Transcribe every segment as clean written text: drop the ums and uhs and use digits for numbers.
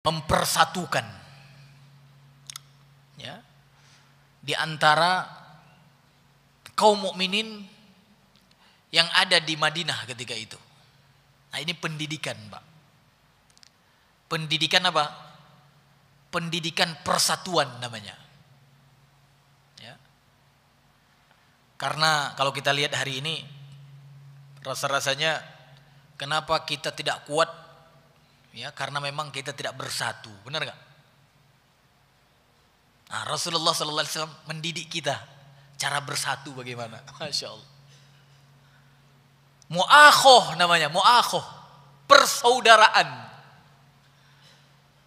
mempersatukan, ya, di antara kaum mukminin yang ada di Madinah ketika itu. Nah, ini pendidikan, Pak. Pendidikan apa? Pendidikan persatuan namanya. Ya. Karena kalau kita lihat hari ini, rasa-rasanya kenapa kita tidak kuat? Ya, karena memang kita tidak bersatu, benar nggak? Nah, Rasulullah Sallallahu Alaihi Wasallam mendidik kita cara bersatu bagaimana, masya Allah. Mu'akhoh namanya, mu'akhoh, persaudaraan.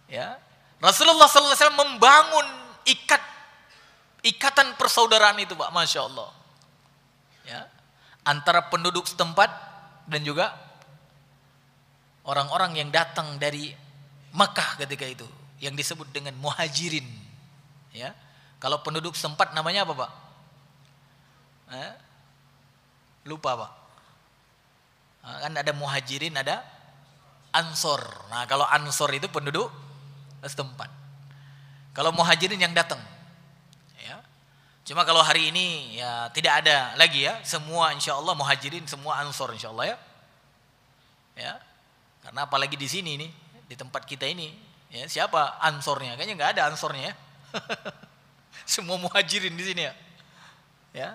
Ya, Rasulullah Sallallahu Alaihi Wasallam membangun ikatan persaudaraan itu, Pak, masya Allah. Ya, antara penduduk setempat dan juga orang-orang yang datang dari Makkah ketika itu, yang disebut dengan muhajirin. Ya, kalau penduduk setempat namanya apa, Pak? Lupa, Pak. Kan ada muhajirin, ada ansor. Nah, kalau ansor itu penduduk setempat. Kalau muhajirin yang datang. Ya. Cuma kalau hari ini ya tidak ada lagi ya. Semua insya Allah muhajirin, semua ansor insya Allah ya. Ya. Karena apalagi di sini nih, di tempat kita ini, ya, siapa ansornya? Kayaknya nggak ada ansornya ya. Semua muhajirin di sini ya. Ya.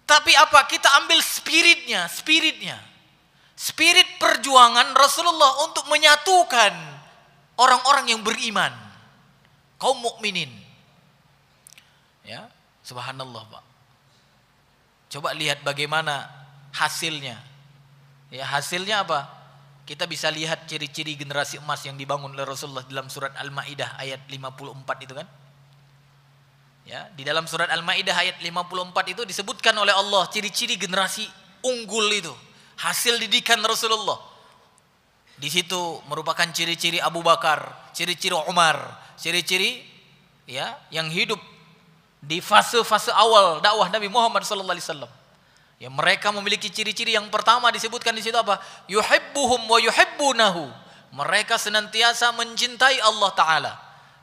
Tapi apa? Kita ambil spiritnya. Spirit perjuangan Rasulullah untuk menyatukan orang-orang yang beriman, kaum mukminin. Ya, subhanallah, Pak. Coba lihat bagaimana hasilnya. Ya, hasilnya apa? Kita bisa lihat ciri-ciri generasi emas yang dibangun oleh Rasulullah dalam surat Al-Maidah ayat 54 itu kan? Ya, di dalam surat Al-Maidah ayat 54 itu disebutkan oleh Allah ciri-ciri generasi unggul itu, hasil didikan Rasulullah. Di situ merupakan ciri-ciri Abu Bakar, ciri-ciri Umar, ciri-ciri ya yang hidup di fase-fase awal dakwah Nabi Muhammad sallallahu alaihi wasallam. Ya, mereka memiliki ciri-ciri yang pertama disebutkan di situ apa? Yuhibbuhum wa yuhibbunahu. Mereka senantiasa mencintai Allah taala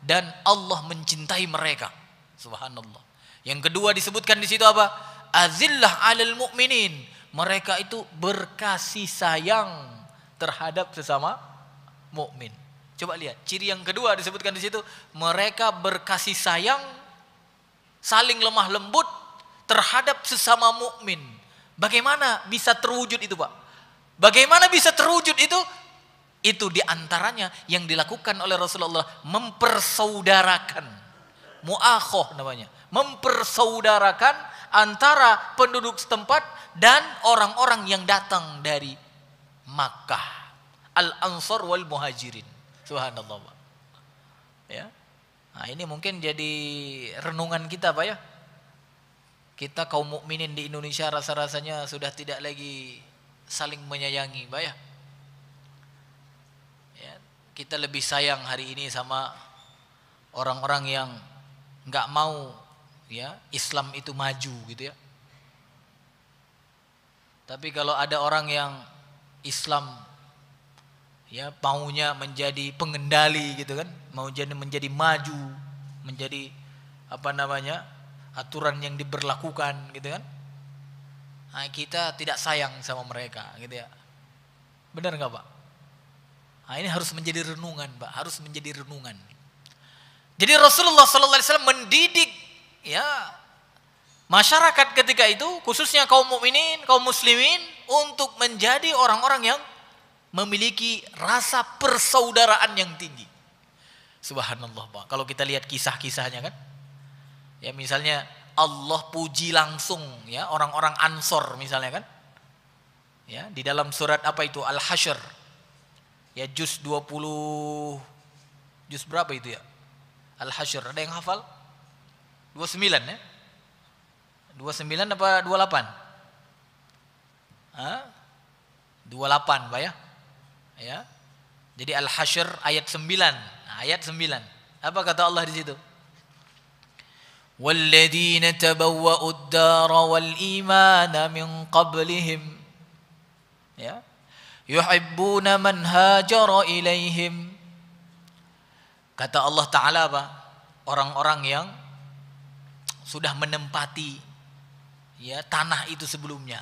dan Allah mencintai mereka. Subhanallah. Yang kedua disebutkan di situ apa? Azillah 'alal mu'minin. Mereka itu berkasih sayang terhadap sesama mukmin. Coba lihat, ciri yang kedua disebutkan di situ, mereka berkasih sayang, saling lemah lembut terhadap sesama mukmin. Bagaimana bisa terwujud itu, Pak? Bagaimana bisa terwujud itu? Itu diantaranya yang dilakukan oleh Rasulullah, mempersaudarakan, mu'akhoh namanya, mempersaudarakan antara penduduk setempat dan orang-orang yang datang dari Makkah, al-ansar wal muhajirin. Subhanallah, Pak. Ya. Nah, ini mungkin jadi renungan kita, Pak ya. Kita kaum mukminin di Indonesia rasa-rasanya sudah tidak lagi saling menyayangi, Pak ya. Ya, kita lebih sayang hari ini sama orang-orang yang nggak mau ya Islam itu maju gitu ya. Tapi kalau ada orang yang Islam ya maunya menjadi pengendali gitu kan, mau jadi menjadi maju, menjadi apa namanya, aturan yang diberlakukan gitu kan. Nah, kita tidak sayang sama mereka gitu ya. Benar nggak, Pak? Nah, ini harus menjadi renungan, Pak, harus menjadi renungan. Jadi Rasulullah sallallahu alaihi wasallam mendidik ya masyarakat ketika itu, khususnya kaum mukminin, kaum muslimin, untuk menjadi orang-orang yang memiliki rasa persaudaraan yang tinggi. Subhanallah, Pak. Kalau kita lihat kisah-kisahnya kan, ya misalnya Allah puji langsung ya orang-orang Ansor misalnya kan, ya di dalam surat apa itu, Al-Hasyr, ya juz 20, juz berapa itu ya, Al-Hasyr, ada yang hafal? 29 ya, 29 apa 28? 28, Pak ya. Ya. Jadi Al-Hasyr ayat 9. Nah, ayat 9. Apa kata Allah di situ? Walladzina tabawwa'ud dara wal imana min qablihim. Ya. Yuhibbuna man hajara ilaihim Kata Allah Ta'ala apa? Orang-orang yang sudah menempati ya tanah itu sebelumnya.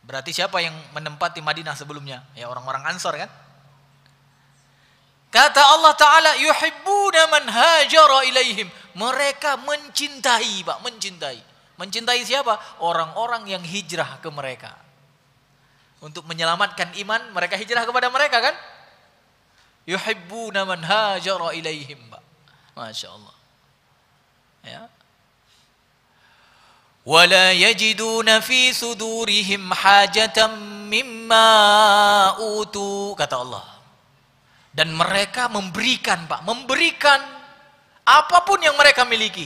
Berarti siapa yang menempati Madinah sebelumnya? Ya orang-orang Ansor kan? Kata Allah Ta'ala, yuhibbuna man hajara ilaihim. Mereka mencintai, Pak, mencintai. Mencintai siapa? Orang-orang yang hijrah ke mereka. Untuk menyelamatkan iman, mereka hijrah kepada mereka kan? Yuhibbuna man hajara ilaihim, Pak. Masya Allah. Ya. Wala yajiduna fi sudurihim hajatan mimma utu, kata Allah. Dan mereka memberikan, Pak, memberikan apapun yang mereka miliki.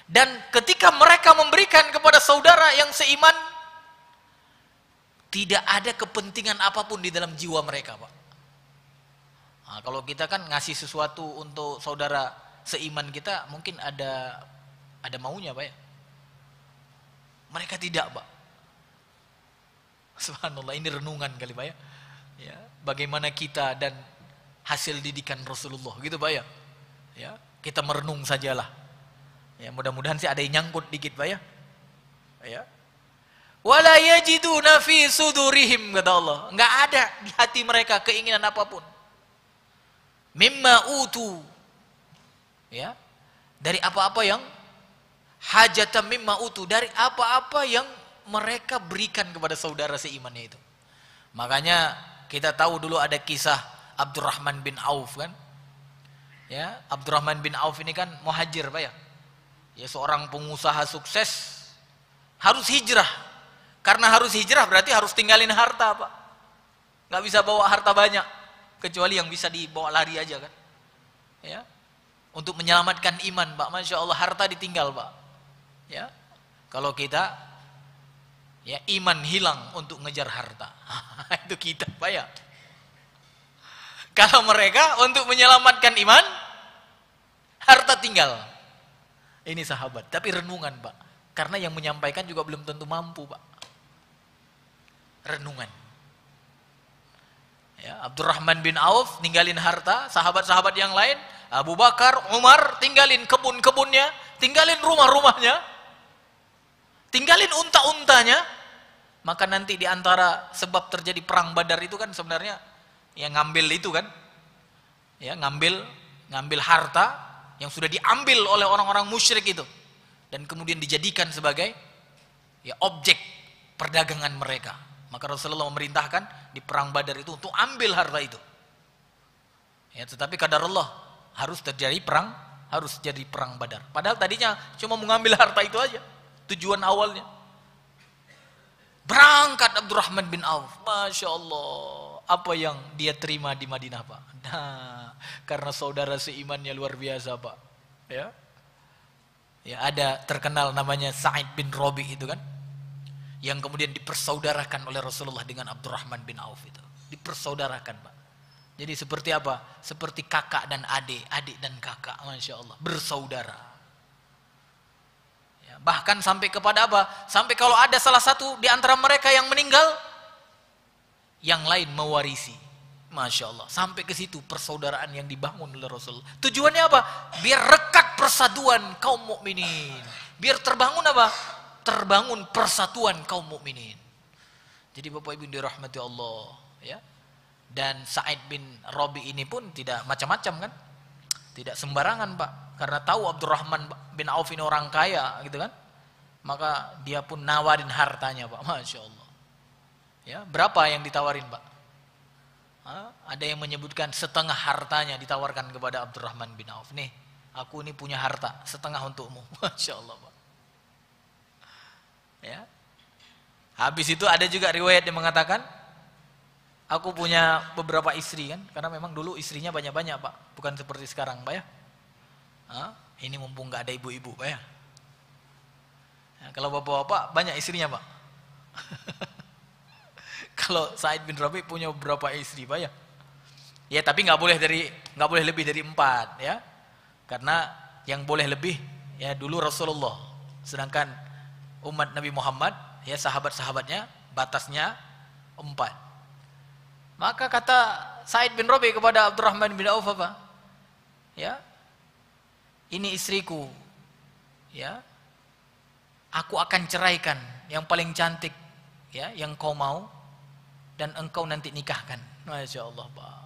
Dan ketika mereka memberikan kepada saudara yang seiman, tidak ada kepentingan apapun di dalam jiwa mereka, Pak. Nah, kalau kita kan ngasih sesuatu untuk saudara seiman kita, mungkin ada maunya, Pak ya. Mereka tidak, Pak. Subhanallah, ini renungan kali, Pak ya. Ya, bagaimana kita dan hasil didikan Rasulullah, gitu, Pak ya. Ya, kita merenung sajalah. Ya, mudah-mudahan sih ada yang nyangkut dikit, Pak ya. Ya. Wala yajiduna fi sudurihim, kata Allah. Enggak ada di hati mereka keinginan apapun. Mimma utu. Ya. Dari apa-apa yang hajatan mimma utu, dari apa-apa yang mereka berikan kepada saudara seimannya itu. Makanya kita tahu dulu ada kisah Abdurrahman bin Auf kan? Ya, Abdurrahman bin Auf ini kan muhajir, Pak ya. Ya, seorang pengusaha sukses harus hijrah. Karena harus hijrah berarti harus tinggalin harta, Pak. Nggak bisa bawa harta banyak, kecuali yang bisa dibawa lari aja kan. Ya. Untuk menyelamatkan iman, Pak. Masya Allah, harta ditinggal, Pak. Ya. Kalau kita ya iman hilang untuk ngejar harta. Itu kita, Pak ya. Kalau mereka untuk menyelamatkan iman, harta tinggal. Ini sahabat, tapi renungan, Pak. Karena yang menyampaikan juga belum tentu mampu, Pak. Renungan. Ya, Abdurrahman bin Auf ninggalin harta, sahabat-sahabat yang lain, Abu Bakar, Umar tinggalin kebun-kebunnya, tinggalin rumah-rumahnya, tinggalin unta-untanya. Maka nanti di antara sebab terjadi perang Badar itu kan sebenarnya yang ngambil itu kan, ya ngambil harta yang sudah diambil oleh orang-orang musyrik itu dan kemudian dijadikan sebagai ya objek perdagangan mereka. Maka Rasulullah memerintahkan di perang Badar itu untuk ambil harta itu. Ya, tetapi kadar Allah harus terjadi perang Badar. Padahal tadinya cuma mengambil harta itu aja, tujuan awalnya. Berangkat Abdurrahman bin Auf, Masya Allah, apa yang dia terima di Madinah, Pak. Nah, karena saudara seimannya luar biasa, Pak. Ya, ya ada terkenal namanya Sa'id bin Rabi itu kan, yang kemudian dipersaudarakan oleh Rasulullah dengan Abdurrahman bin Auf itu, dipersaudarakan, Pak. Jadi seperti apa? Seperti kakak dan adik, adik dan kakak, Masya Allah, bersaudara. Ya, bahkan sampai kepada apa? Sampai kalau ada salah satu di antara mereka yang meninggal, yang lain mewarisi. Masya Allah, sampai ke situ persaudaraan yang dibangun oleh Rasulullah. Tujuannya apa? Biar rekat persatuan kaum mukminin. Biar terbangun apa? Terbangun persatuan kaum mukminin. Jadi Bapak Ibu dirahmati Allah, ya. Dan Sa'id bin Rabi ini pun tidak macam-macam kan, tidak sembarangan, Pak, karena tahu Abdurrahman bin Auf ini orang kaya gitu kan, maka dia pun nawarin hartanya, Pak. Masya Allah. Ya, berapa yang ditawarin, Pak? Ada yang menyebutkan setengah hartanya ditawarkan kepada Abdurrahman bin Auf. Nih, aku ini punya harta setengah untukmu. Masya Allah, Pak. Ya. Habis itu ada juga riwayat yang mengatakan, aku punya beberapa istri kan, karena memang dulu istrinya banyak-banyak, Pak, bukan seperti sekarang, Pak ya. Ini mumpung nggak ada ibu-ibu, Pak ya. Ya, kalau bapak-bapak banyak istrinya, Pak. Kalau Sa'id bin Rabi punya beberapa istri, Pak ya. Ya, tapi nggak boleh lebih dari 4 ya, karena yang boleh lebih ya dulu Rasulullah, sedangkan umat Nabi Muhammad ya sahabat-sahabatnya batasnya 4. Maka kata Sa'id bin Rabi kepada Abdurrahman bin Auf apa? ya, ini istriku, ya, aku akan ceraikan yang paling cantik, ya, yang kau mau, dan engkau nanti nikahkan. Masya Allah, Pak.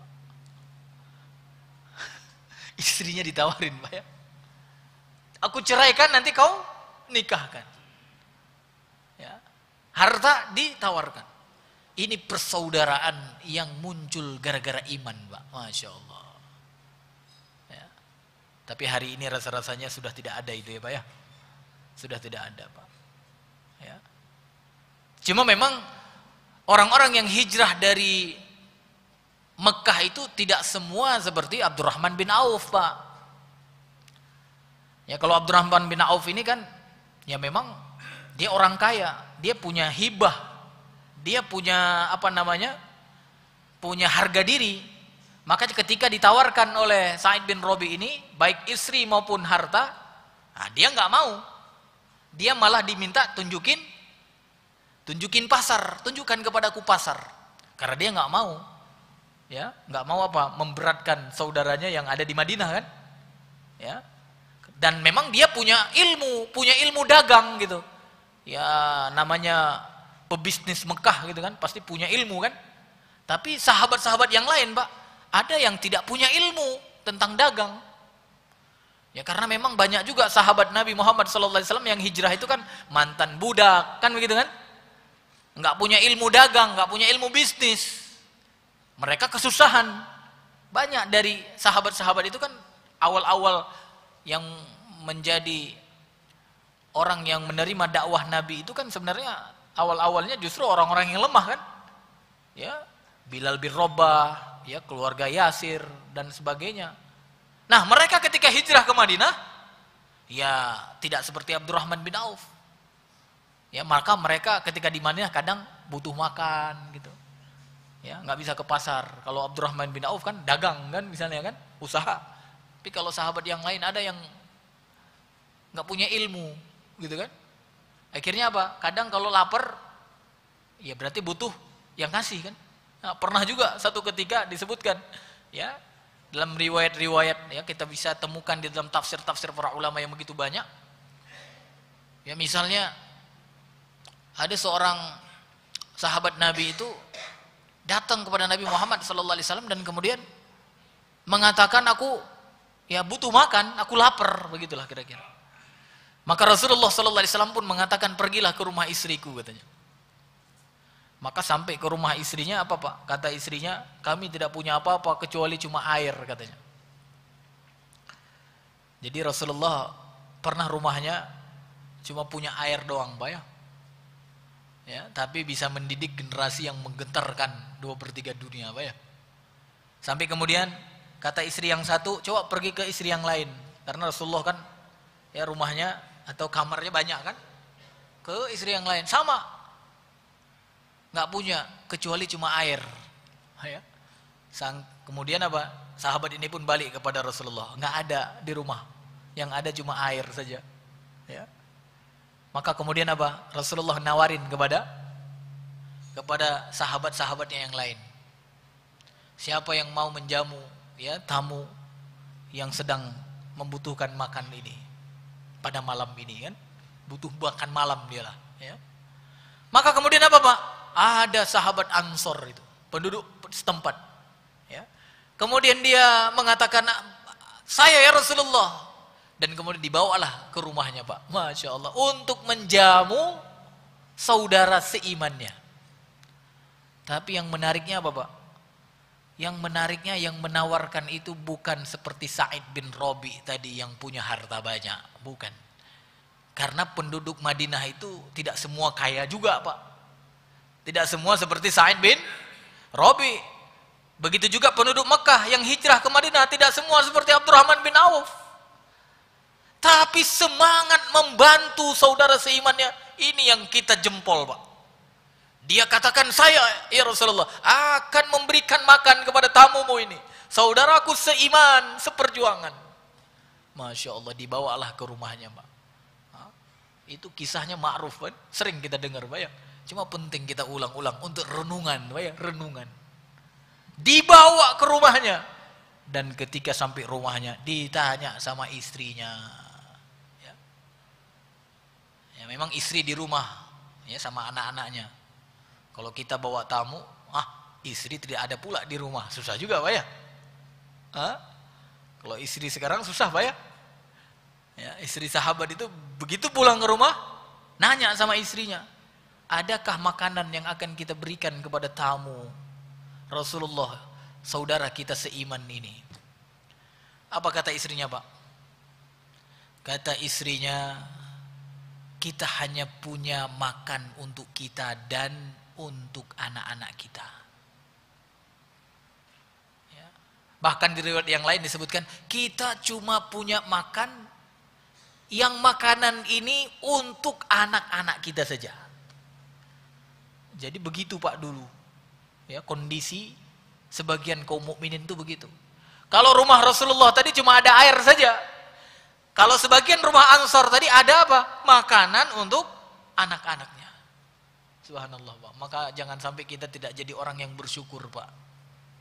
Istrinya ditawarin, Pak, ya. Aku ceraikan, nanti kau nikahkan. Ya. Harta ditawarkan. Ini persaudaraan yang muncul gara-gara iman, Pak. Masya Allah. Ya. Tapi hari ini rasa-rasanya sudah tidak ada itu, ya, Pak, ya. Sudah tidak ada, Pak. Ya. Cuma memang orang-orang yang hijrah dari Mekah itu tidak semua seperti Abdurrahman bin Auf, Pak. Ya, kalau Abdurrahman bin Auf ini kan, ya memang dia orang kaya, dia punya hibah, dia punya punya harga diri. Maka ketika ditawarkan oleh Sa'id bin Rabi ini, baik istri maupun harta, nah dia nggak mau. Dia malah diminta tunjukin pasar, tunjukkan kepadaku pasar. Karena dia nggak mau, ya, nggak mau memberatkan saudaranya yang ada di Madinah, kan, ya. Dan memang dia punya ilmu dagang gitu, ya, namanya pebisnis Mekah gitu kan, pasti punya ilmu kan. Tapi sahabat-sahabat yang lain, Pak, ada yang tidak punya ilmu tentang dagang. Ya, karena memang banyak juga sahabat Nabi Muhammad SAW yang hijrah itu kan mantan budak, kan begitu kan? Nggak punya ilmu dagang, nggak punya ilmu bisnis. Mereka kesusahan. Banyak dari sahabat-sahabat itu kan awal-awal yang menjadi orang yang menerima dakwah Nabi itu kan sebenarnya awal-awalnya justru orang-orang yang lemah, kan? Ya, Bilal bin Rabah, ya, keluarga Yasir dan sebagainya. Nah, mereka ketika hijrah ke Madinah, ya tidak seperti Abdurrahman bin Auf. Ya, maka mereka ketika di Madinah kadang butuh makan gitu. Ya, nggak bisa ke pasar. Kalau Abdurrahman bin Auf kan dagang kan misalnya kan, usaha. Tapi kalau sahabat yang lain ada yang nggak punya ilmu gitu kan. Akhirnya apa? Kadang kalau lapar, ya berarti butuh yang ngasih kan. Nah, pernah juga satu ketika disebutkan, ya, dalam riwayat-riwayat, ya, kita bisa temukan di dalam tafsir-tafsir para ulama yang begitu banyak. Ya, misalnya ada seorang sahabat Nabi itu datang kepada Nabi Muhammad SAW dan kemudian mengatakan, aku ya butuh makan, aku lapar, begitulah kira-kira. Maka Rasulullah SAW pun mengatakan, pergilah ke rumah istriku, katanya. Maka sampai ke rumah istrinya, apa, Pak? Kata istrinya, kami tidak punya apa-apa kecuali cuma air, katanya. Jadi Rasulullah pernah rumahnya cuma punya air doang, Pak, ya. Ya, tapi bisa mendidik generasi yang menggetarkan 2/3 dunia, Pak, ya. Sampai kemudian kata istri yang satu, coba pergi ke istri yang lain, karena Rasulullah kan, ya, rumahnya atau kamarnya banyak kan, ke istri yang lain sama, nggak punya kecuali cuma air, ya. Kemudian apa? Sahabat ini pun balik kepada Rasulullah, nggak ada di rumah, yang ada cuma air saja, ya. Maka kemudian apa? Rasulullah nawarin kepada sahabat-sahabatnya yang lain, siapa yang mau menjamu, ya, tamu yang sedang membutuhkan makan ini pada malam ini, kan, butuh makan malam dia lah, ya. Maka kemudian apa, Pak? Ada sahabat Ansor itu, penduduk setempat, ya. Kemudian dia mengatakan, saya ya Rasulullah, dan kemudian dibawalah ke rumahnya, Pak, Masya Allah, untuk menjamu saudara seimannya. Tapi yang menariknya apa, Pak? Yang menariknya, yang menawarkan itu bukan seperti Sa'id bin Rabi tadi yang punya harta banyak, bukan. Karena penduduk Madinah itu tidak semua kaya juga, Pak. Tidak semua seperti Sa'id bin Rabi. Begitu juga penduduk Mekah yang hijrah ke Madinah, tidak semua seperti Abdurrahman bin Auf. Tapi semangat membantu saudara seimannya, ini yang kita jempol, Pak. Dia katakan, saya ya Rasulullah akan memberikan makan kepada tamumu ini, saudaraku seiman, seperjuangan. Masya Allah, dibawalah ke rumahnya, Pak. Itu kisahnya ma'ruf, kan? Sering kita dengar, Pak, ya. Cuma penting kita ulang-ulang untuk renungan, Pak, ya, renungan. Dibawa ke rumahnya, Dan ketika sampai rumahnya ditanya sama istrinya. Ya, ya memang istri di rumah ya sama anak-anaknya. Kalau kita bawa tamu, istri tidak ada pula di rumah, susah juga Pak ya. Kalau istri sekarang susah Pak ya. Ya, istri sahabat itu begitu pulang ke rumah, nanya sama istrinya, adakah makanan yang akan kita berikan kepada tamu Rasulullah, saudara kita seiman ini? Apa kata istrinya Pak? Kata istrinya, kita hanya punya makan untuk kita dan untuk anak-anak kita. Ya. Bahkan di riwayat yang lain disebutkan, kita cuma punya makan yang makanan ini untuk anak-anak kita saja. Jadi begitu Pak dulu. Ya, kondisi sebagian kaum mukminin itu begitu. Kalau rumah Rasulullah tadi cuma ada air saja. Kalau sebagian rumah Ansor tadi ada apa? Makanan untuk anak-anaknya. Subhanallah Pak. Maka jangan sampai kita tidak jadi orang yang bersyukur Pak.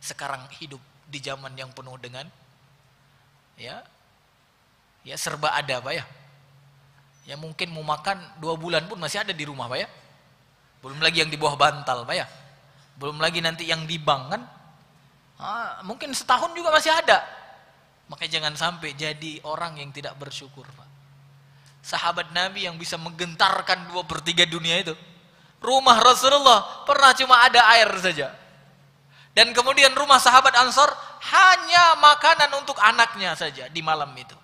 Sekarang hidup di zaman yang penuh dengan ya serba ada Pak ya. Ya mungkin mau makan 2 bulan pun masih ada di rumah Pak ya. Belum lagi yang di bawah bantal Pak ya. Belum lagi nanti yang di bank kan. Mungkin setahun juga masih ada. Makanya jangan sampai jadi orang yang tidak bersyukur Pak. Sahabat Nabi yang bisa menggentarkan 2/3 dunia itu, rumah Rasulullah pernah cuma ada air saja. Dan kemudian rumah sahabat Ansor hanya makanan untuk anaknya saja di malam itu.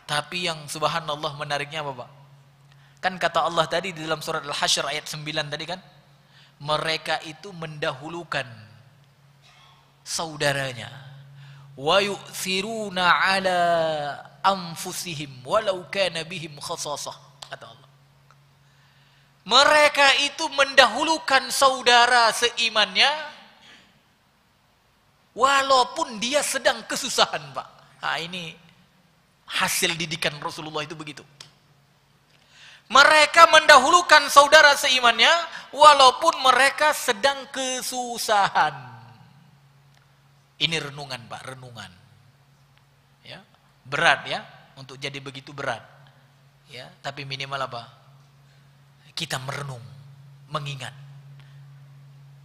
Tapi yang subhanallah menariknya apa Pak? Kan kata Allah tadi di dalam surat Al-Hasyr ayat 9 tadi kan, mereka itu mendahulukan saudaranya. Wa yu'thiruna ala anfusihim walau kana bihim khasasah, kata Allah. Mereka itu mendahulukan saudara seimannya walaupun dia sedang kesusahan Pak. Ini hasil didikan Rasulullah itu begitu. Mereka mendahulukan saudara seimannya walaupun mereka sedang kesusahan. Ini renungan Pak, renungan. Ya, berat ya, untuk jadi begitu berat. Ya, tapi minimal apa? Kita merenung, mengingat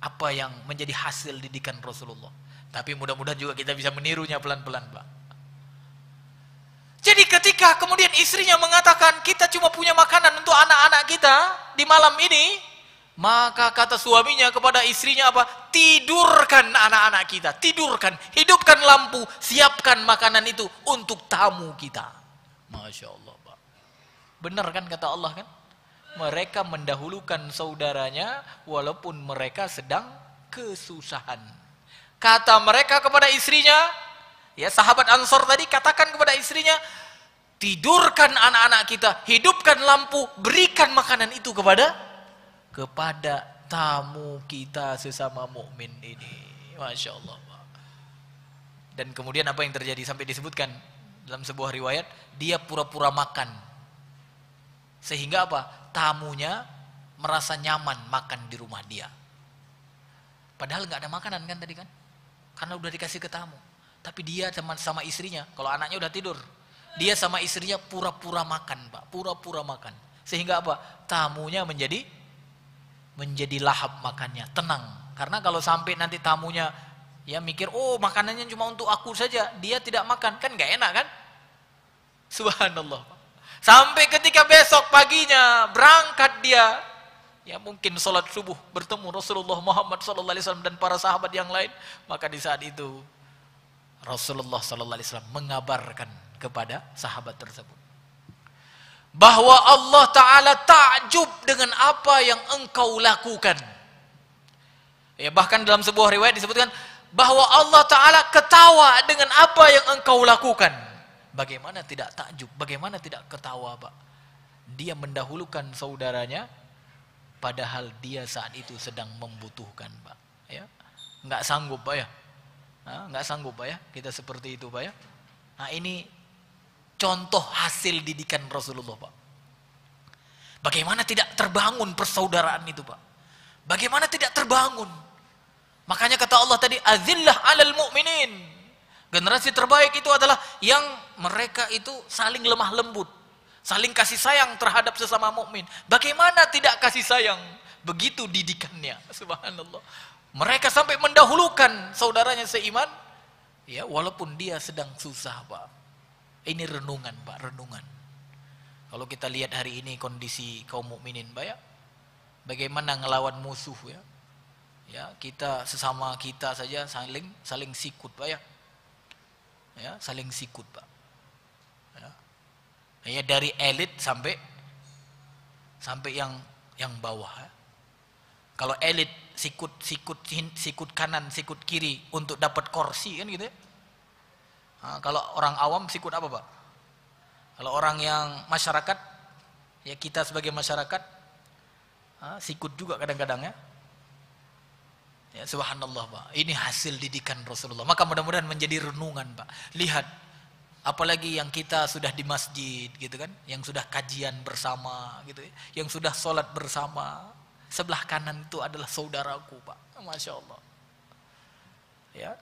apa yang menjadi hasil didikan Rasulullah. Tapi mudah-mudahan juga kita bisa menirunya pelan-pelan Pak. Jadi ketika kemudian istrinya mengatakan kita cuma punya makanan untuk anak-anak kita di malam ini, maka kata suaminya kepada istrinya apa? Tidurkan anak-anak kita, tidurkan, hidupkan lampu, siapkan makanan itu untuk tamu kita. Masya Allah Pak. Benar kan kata Allah kan? Mereka mendahulukan saudaranya walaupun mereka sedang kesusahan. Kata mereka kepada istrinya, ya sahabat Ansor tadi katakan kepada istrinya, tidurkan anak-anak kita, hidupkan lampu, berikan makanan itu kepada tamu kita sesama mukmin ini. Masya Allah Pak. Dan kemudian apa yang terjadi sampai disebutkan dalam sebuah riwayat, dia pura-pura makan sehingga apa? Tamunya merasa nyaman makan di rumah dia. Padahal nggak ada makanan kan tadi kan? Karena udah dikasih ke tamu. Tapi dia sama istrinya, kalau anaknya udah tidur, dia sama istrinya pura-pura makan Pak, pura-pura makan. Sehingga apa? Tamunya menjadi lahap makannya, tenang. Karena kalau sampai nanti tamunya ya mikir, oh makanannya cuma untuk aku saja, dia tidak makan, kan nggak enak kan? Subhanallah. Sampai ketika besok paginya berangkat dia, ya mungkin sholat subuh bertemu Rasulullah Muhammad SAW dan para sahabat yang lain, maka di saat itu Rasulullah SAW mengabarkan kepada sahabat tersebut bahwa Allah Ta'ala takjub dengan apa yang engkau lakukan. Ya, bahkan dalam sebuah riwayat disebutkan bahwa Allah Ta'ala ketawa dengan apa yang engkau lakukan. Bagaimana tidak takjub, bagaimana tidak ketawa Pak? Dia mendahulukan saudaranya padahal dia saat itu sedang membutuhkan Pak. Ya, nggak sanggup Pak ya. Nggak sanggup Pak ya, kita seperti itu Pak ya. Nah ini contoh hasil didikan Rasulullah Pak. Bagaimana tidak terbangun persaudaraan itu Pak? Bagaimana tidak terbangun? Makanya kata Allah tadi, azillah alal mu'minin. Generasi terbaik itu adalah yang mereka itu saling lemah lembut, saling kasih sayang terhadap sesama mukmin. Bagaimana tidak kasih sayang? Begitu didikannya, subhanallah. Mereka sampai mendahulukan saudaranya seiman, ya walaupun dia sedang susah, Pak. Ini renungan, Pak, renungan. Kalau kita lihat hari ini kondisi kaum mukminin, Pak, ya, bagaimana ngelawan musuh, ya. Ya, kita sesama kita saja saling sikut, Pak, ya. Ya, saling sikut, Pak. Ya. Ya, dari elit sampai yang bawah, ya. Kalau elit sikut kanan, sikut kiri untuk dapat kursi kan gitu ya. Nah, kalau orang awam sikut apa, Pak? Kalau orang yang masyarakat, ya kita sebagai masyarakat, sikut juga kadang-kadang ya. Ya subhanallah, Pak. Ini hasil didikan Rasulullah. Maka mudah-mudahan menjadi renungan, Pak. Lihat, apalagi yang kita sudah di masjid gitu kan, yang sudah kajian bersama gitu ya, yang sudah sholat bersama. Sebelah kanan itu adalah saudaraku, Pak. Masya Allah. Ya,